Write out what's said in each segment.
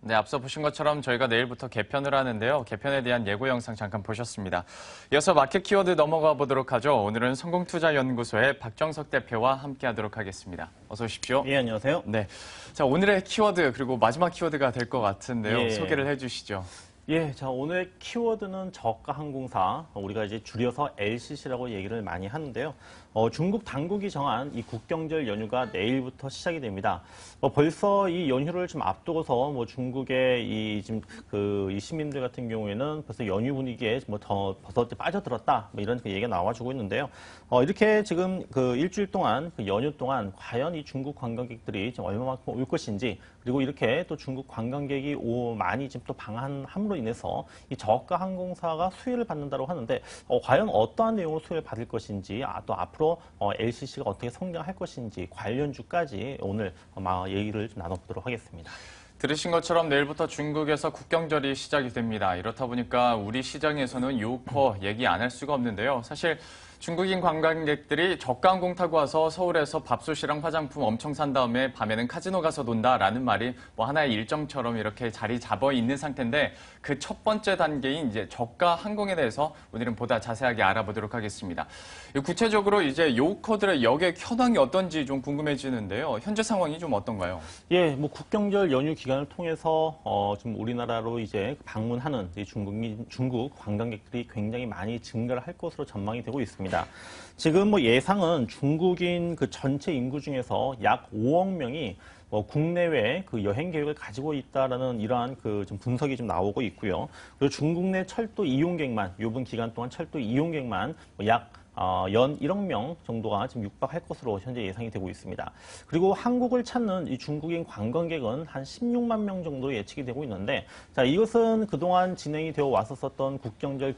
네, 앞서 보신 것처럼 저희가 내일부터 개편을 하는데요. 개편에 대한 예고 영상 잠깐 보셨습니다. 이어서 마켓 키워드 넘어가 보도록 하죠. 오늘은 성공투자연구소의 박정석 대표와 함께하도록 하겠습니다. 어서 오십시오. 예, 안녕하세요. 네, 자 오늘의 키워드 그리고 마지막 키워드가 될 것 같은데요. 예. 소개를 해주시죠. 예, 자, 오늘 키워드는 저가 항공사, 우리가 이제 줄여서 LCC라고 얘기를 많이 하는데요. 중국 당국이 정한 이 국경절 연휴가 내일부터 시작이 됩니다. 벌써 이 연휴를 좀 앞두고서 중국의 이 시민들 같은 경우에는 벌써 연휴 분위기에 더 벌써 빠져들었다, 이런 얘기가 나와주고 있는데요. 이렇게 지금 일주일 동안 연휴 동안 과연 이 중국 관광객들이 좀 얼마만큼 올 것인지, 그리고 이렇게 또 중국 관광객이 많이 지금 또 방한함으로 인해서 이 저가 항공사가 수혜를 받는다고 하는데, 과연 어떠한 내용으로 수혜를 받을 것인지, 또 앞으로 LCC가 어떻게 성장할 것인지 관련주까지 오늘 얘기를 좀 나눠보도록 하겠습니다. 들으신 것처럼 내일부터 중국에서 국경절이 시작이 됩니다. 이렇다 보니까 우리 시장에서는 요커 얘기 안 할 수가 없는데요. 사실 중국인 관광객들이 저가 항공 타고 와서 서울에서 밥솥이랑 화장품 엄청 산 다음에 밤에는 카지노 가서 논다라는 말이 하나의 일정처럼 이렇게 자리 잡아 있는 상태인데, 그 첫 번째 단계인 이제 저가 항공에 대해서 오늘은 보다 자세하게 알아보도록 하겠습니다. 구체적으로 이제 요커들의 여객 현황이 어떤지 좀 궁금해지는데요. 현재 상황이 좀 어떤가요? 예, 국경절 연휴 기간을 통해서 좀 우리나라로 이제 방문하는 중국 관광객들이 굉장히 많이 증가를 할 것으로 전망이 되고 있습니다. 지금 예상은 중국인 전체 인구 중에서 약 5억 명이 국내외 여행 계획을 가지고 있다라는 이러한 좀 분석이 좀 나오고 있고요. 그리고 중국 내 철도 이용객만, 요번 기간 동안 철도 이용객만 약 연 1억 명 정도가 지금 육박할 것으로 현재 예상이 되고 있습니다. 그리고 한국을 찾는 이 중국인 관광객은 한 16만 명 정도 예측이 되고 있는데, 자, 이것은 그동안 진행이 되어 왔었던 국경절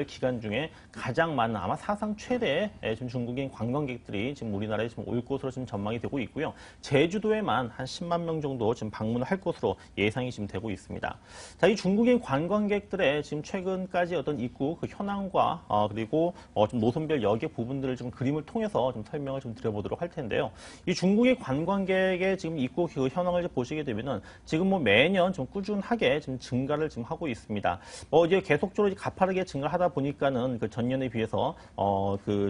기간 중에 가장 많은, 아마 사상 최대의 지금 중국인 관광객들이 지금 우리나라에 지금 올 것으로 지금 전망이 되고 있고요. 제주도에만 한 10만 명 정도 지금 방문을 할 것으로 예상이 지금 되고 있습니다. 자, 이 중국인 관광객들의 지금 최근까지 어떤 입국 현황과 그리고 좀 노선별 여객 부분들을 좀 그림을 통해서 좀 설명을 좀 드려보도록 할 텐데요. 이 중국의 관광객의 지금 입국 현황을 보시게 되면은 지금 매년 좀 꾸준하게 지금 증가를 지금 하고 있습니다. 이제 계속적으로 가파르게 증가하다 보니까는 전년에 비해서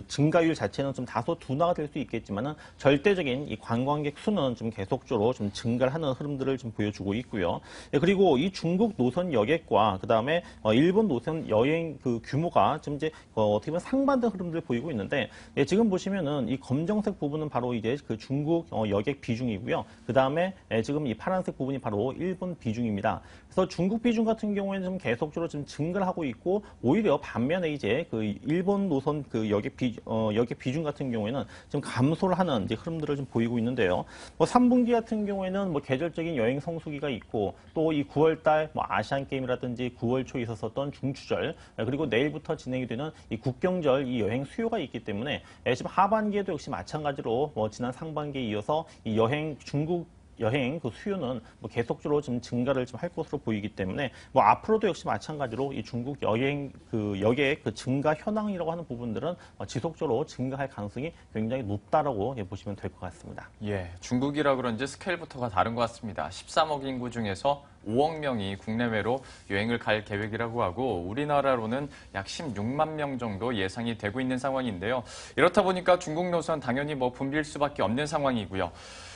증가율 자체는 좀 다소 둔화가 될 수 있겠지만은 절대적인 이 관광객 수는 좀 계속적으로 좀 증가를 하는 흐름들을 좀 보여주고 있고요. 그리고 이 중국 노선 여객과 그 다음에 일본 노선 여행 규모가 지금 이제 어떻게 보면 상반된 흐름들 보이고 있는데, 지금 보시면은 이 검정색 부분은 바로 이제 중국 여객 비중이고요. 그 다음에 지금 이 파란색 부분이 바로 일본 비중입니다. 그래서 중국 비중 같은 경우에는 좀 계속적으로 좀 증가를 하고 있고, 오히려 반면에 이제 일본 노선 여객 비중 같은 경우에는 좀 감소를 하는 이제 흐름들을 좀 보이고 있는데요. 3분기 같은 경우에는 계절적인 여행 성수기가 있고, 또 이 9월달 아시안 게임이라든지 9월 초에 있었던 중추절, 그리고 내일부터 진행이 되는 이 국경절 이 여행 수요가 있기 때문에 지금 하반기에도 역시 마찬가지로 지난 상반기에 이어서 이 중국 여행 수요는 계속적으로 좀 증가를 좀 할 것으로 보이기 때문에 앞으로도 역시 마찬가지로 이 중국 여행 여객 증가 현황이라고 하는 부분들은 지속적으로 증가할 가능성이 굉장히 높다라고 보시면 될 것 같습니다. 예, 중국이라 그런지 스케일부터가 다른 것 같습니다. 13억 인구 중에서 5억 명이 국내외로 여행을 갈 계획이라고 하고, 우리나라로는 약 16만 명 정도 예상이 되고 있는 상황인데요. 이렇다 보니까 중국 노선 당연히 붐빌 수밖에 없는 상황이고요.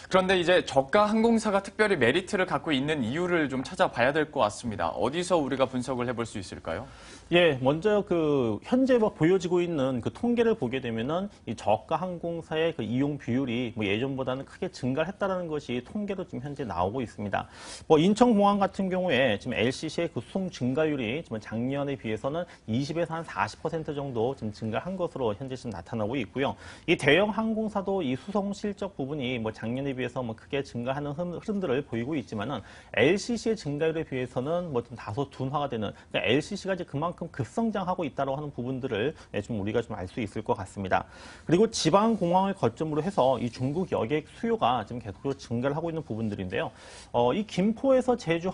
그런데 이제 저가 항공사가 특별히 메리트를 갖고 있는 이유를 좀 찾아봐야 될 것 같습니다. 어디서 우리가 분석을 해볼 수 있을까요? 예, 먼저 현재 보여지고 있는 통계를 보게 되면은 이 저가 항공사의 이용 비율이 예전보다는 크게 증가를 했다라는 것이 통계로 지금 현재 나오고 있습니다. 인천공항 같은 경우에 지금 LCC의 수송 증가율이 지금 작년에 비해서는 20에서 한 40% 정도 지금 증가한 것으로 현재 지금 나타나고 있고요. 이 대형 항공사도 이 수송 실적 부분이 작년에 비해서 크게 증가하는 흐름들을 보이고 있지만은 LCC의 증가율에 비해서는 좀 다소 둔화가 되는, 그러니까 LCC가 이제 그만큼 급성장하고 있다고 하는 부분들을 좀 우리가 좀 알 수 있을 것 같습니다. 그리고 지방 공항을 거점으로 해서 이 중국 여객 수요가 지금 계속적으로 증가를 하고 있는 부분들인데요. 이 김포에서 제주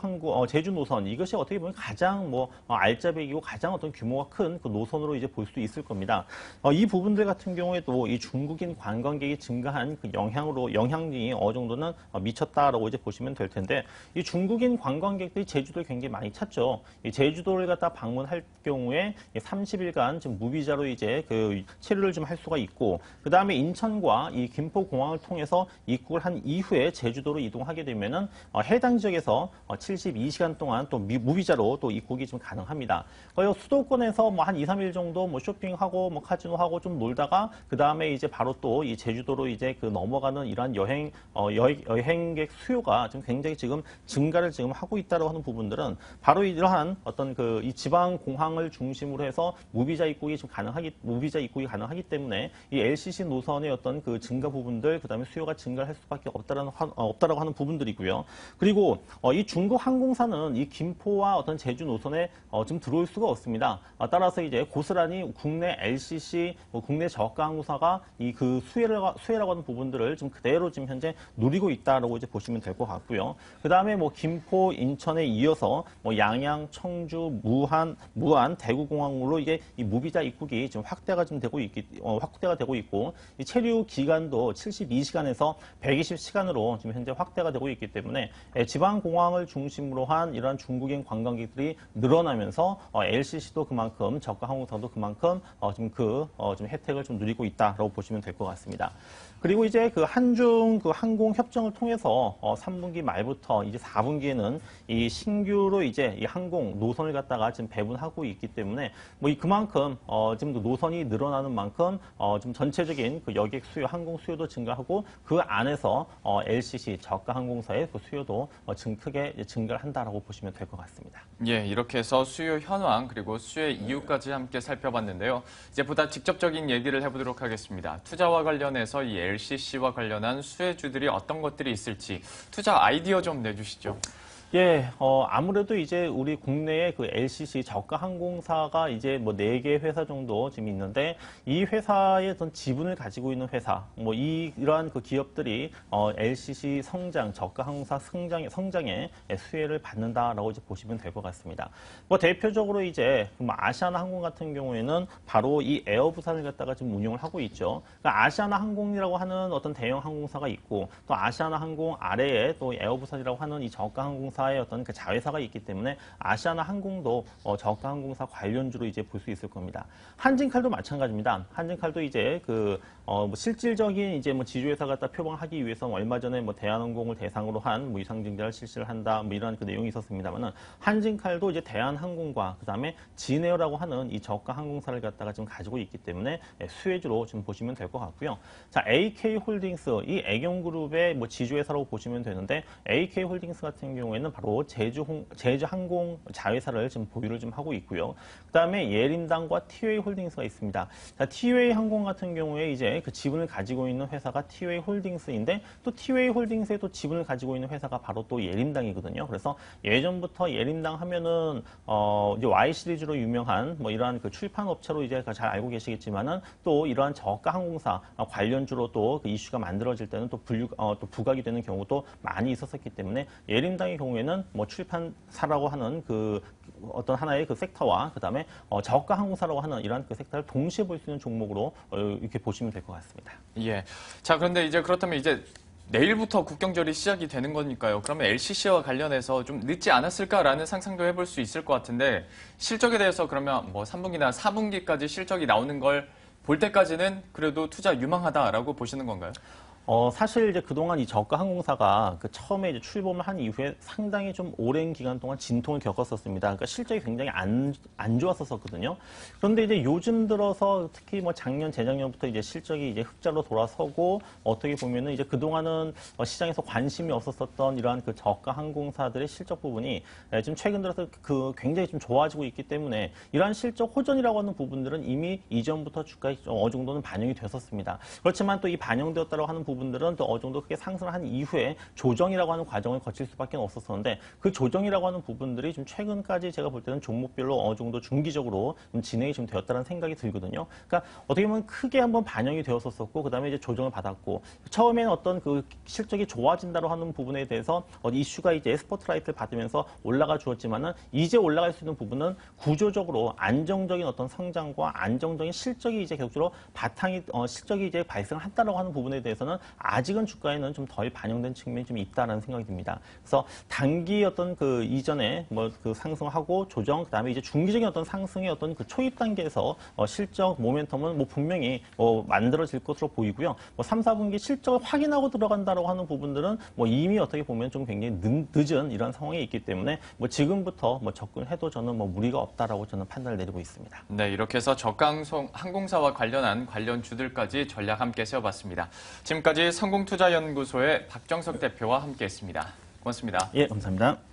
노선, 이것이 어떻게 보면 가장 알짜배기고 가장 어떤 규모가 큰 노선으로 이제 볼 수 있을 겁니다. 이 부분들 같은 경우에도 이 중국인 관광객이 증가한 영향이 영향이 어느 정도는 미쳤다라고 이제 보시면 될 텐데 이 중국인 관광객들이 제주도를 굉장히 많이 찾죠. 이 제주도를 갖다 방문할 경우에 30일간 지금 무비자로 이제 그 체류를 좀 할 수가 있고 그 다음에 인천과 이 김포공항을 통해서 입국을 한 이후에 제주도로 이동하게 되면은 해당 지역에서 72시간 동안 또 무비자로 또 입국이 좀 가능합니다. 그리고 수도권에서 뭐 한 2, 3일 정도 뭐 쇼핑하고 뭐 카지노하고 좀 놀다가 그 다음에 이제 바로 또 이 제주도로 이제 그 넘어가는 이러한 여행객 수요가 지금 굉장히 지금 증가를 지금 하고 있다고 하는 부분들은 바로 이러한 어떤 그 이 지방 공항을 중심으로 해서 무비자 입국이 가능하기 때문에 이 LCC 노선의 어떤 그 증가 부분들 그다음에 수요가 증가할 수밖에 없다라고 하는 부분들이고요. 그리고 이 중국 항공사는 이 김포와 어떤 제주 노선에 좀 들어올 수가 없습니다. 따라서 이제 고스란히 국내 LCC, 국내 저가 항공사가 이 그 수혜라고 하는 부분들을 좀 그대로 지금 현재 누리고 있다라고 이제 보시면 될 것 같고요. 그 다음에 뭐 김포, 인천에 이어서 뭐 양양, 청주, 무안, 대구공항으로 이게 이 무비자 입국이 지금 확대가 되고 있고 이 체류 기간도 72시간에서 120시간으로 지금 현재 확대가 되고 있기 때문에 지방 공항을 중심으로 한 이러한 중국인 관광객들이 늘어나면서 LCC도 그만큼 저가 항공사도 그만큼 지금 혜택을 좀 누리고 있다라고 보시면 될 것 같습니다. 그리고 이제 그 한중 그 항공 협정을 통해서 3분기 말부터 이제 4분기에는 이 신규로 이제 이 항공 노선을 갖다가 지금 배분하고 있기 때문에 뭐 그만큼 지금 노선이 늘어나는 만큼 좀 전체적인 그 여객 수요, 항공 수요도 증가하고 그 안에서 LCC 저가 항공사의 그 수요도 크게 증가를 한다라고 보시면 될 것 같습니다. 예, 이렇게 해서 수요 현황 그리고 수요의 이유까지 함께 살펴봤는데요. 이제 보다 직접적인 얘기를 해보도록 하겠습니다. 투자와 관련해서 이 LCC와 관련한 수혜주들이 어떤 것들이 있을지 투자 아이디어 좀 내주시죠. 예, 아무래도 이제 우리 국내에 그 LCC 저가 항공사가 이제 뭐 4개 회사 정도 지금 있는데 이 회사의 어떤 지분을 가지고 있는 회사, 뭐 이러한 그 기업들이 LCC 성장, 저가 항공사 성장에 수혜를 받는다라고 이제 보시면 될 것 같습니다. 뭐 대표적으로 이제 뭐 아시아나 항공 같은 경우에는 바로 이 에어부산을 갖다가 지금 운영을 하고 있죠. 그러니까 아시아나 항공이라고 하는 어떤 대형 항공사가 있고 또 아시아나 항공 아래에 또 에어부산이라고 하는 이 저가 항공사 의 어떤 그 자회사가 있기 때문에 아시아나 항공도 저가 항공사 관련주로 이제 볼 수 있을 겁니다. 한진칼도 마찬가지입니다. 한진칼도 이제 뭐 실질적인 이제 뭐 지주회사 갖다 표방하기 위해서 얼마 전에 뭐 대한항공을 대상으로 한 뭐 유상증자를 실시를 한다 뭐 이런 그 내용이 있었습니다만은 한진칼도 이제 대한항공과 그다음에 진에어라고 하는 이 저가 항공사를 갖다가 지금 가지고 있기 때문에 수혜주로 좀 보시면 될 것 같고요. 자, AK홀딩스 이 애경그룹의 뭐 지주회사라고 보시면 되는데 AK홀딩스 같은 경우에는 바로 제주항공 자회사를 지금 보유를 좀 하고 있고요. 그 다음에 예림당과 티웨이홀딩스가 있습니다. 자, 티웨이항공 같은 경우에 이제 그 지분을 가지고 있는 회사가 티웨이홀딩스인데 또 티웨이홀딩스에 또 지분을 가지고 있는 회사가 바로 또 예림당이거든요. 그래서 예전부터 예림당 하면은 이제 Y 시리즈로 유명한 뭐 이러한 그 출판 업체로 이제 잘 알고 계시겠지만은 또 이러한 저가 항공사 관련주로 또 그 이슈가 만들어질 때는 또 부각이 되는 경우도 많이 있었었기 때문에 예림당의 경우에는 뭐 출판사라고 하는 그 어떤 하나의 그 섹터와 그다음에 저가 항공사라고 하는 이러한 그 섹터를 동시에 볼 수 있는 종목으로 이렇게 보시면 될 것 같습니다. 예. 자, 그런데 이제 그렇다면 이제 내일부터 국경절이 시작이 되는 거니까요. 그러면 LCC와 관련해서 좀 늦지 않았을까라는 상상도 해볼 수 있을 것 같은데 실적에 대해서 그러면 뭐 3분기나 4분기까지 실적이 나오는 걸 볼 때까지는 그래도 투자 유망하다라고 보시는 건가요? 사실 이제 그동안 이 저가 항공사가 그 처음에 이제 출범을 한 이후에 상당히 좀 오랜 기간 동안 진통을 겪었었습니다. 그러니까 실적이 굉장히 안 좋았었거든요. 그런데 이제 요즘 들어서 특히 뭐 작년, 재작년부터 이제 실적이 이제 흑자로 돌아서고 어떻게 보면은 이제 그동안은 시장에서 관심이 없었던 이러한 그 저가 항공사들의 실적 부분이 지금 최근 들어서 그 굉장히 좀 좋아지고 있기 때문에 이러한 실적 호전이라고 하는 부분들은 이미 이전부터 주가에 어느 정도는 반영이 됐었습니다. 그렇지만 또 이 반영되었다고 하는 부분들은 또 어느 정도 크게 상승을 한 이후에 조정이라고 하는 과정을 거칠 수밖에 없었었는데 그 조정이라고 하는 부분들이 좀 최근까지 제가 볼 때는 종목별로 어느 정도 중기적으로 좀 진행이 좀 되었다는 생각이 들거든요. 그러니까 어떻게 보면 크게 한번 반영이 되었었고 그다음에 이제 조정을 받았고 처음에는 어떤 그 실적이 좋아진다고 하는 부분에 대해서 이슈가 이제 스포트라이트를 받으면서 올라가 주었지만은 이제 올라갈 수 있는 부분은 구조적으로 안정적인 어떤 성장과 안정적인 실적이 이제 계속적으로 실적이 이제 발생한다라고 하는 부분에 대해서는 아직은 주가에는 좀 덜 반영된 측면이 좀 있다는 생각이 듭니다. 그래서 단기 어떤 그 이전에 뭐 그 상승하고 조정, 그다음에 이제 중기적인 어떤 상승의 어떤 그 초입 단계에서 실적 모멘텀은 뭐 분명히 만들어질 것으로 보이고요. 뭐 3, 4분기 실적을 확인하고 들어간다라고 하는 부분들은 뭐 이미 어떻게 보면 좀 굉장히 늦은 이런 상황이 있기 때문에 뭐 지금부터 뭐 접근해도 저는 뭐 무리가 없다라고 저는 판단을 내리고 있습니다. 네, 이렇게 해서 저가 항공사와 관련한 관련주들까지 전략 함께 세워봤습니다. 지금까지 성공투자연구소의 박정석 대표와 함께했습니다. 고맙습니다. 예, 감사합니다.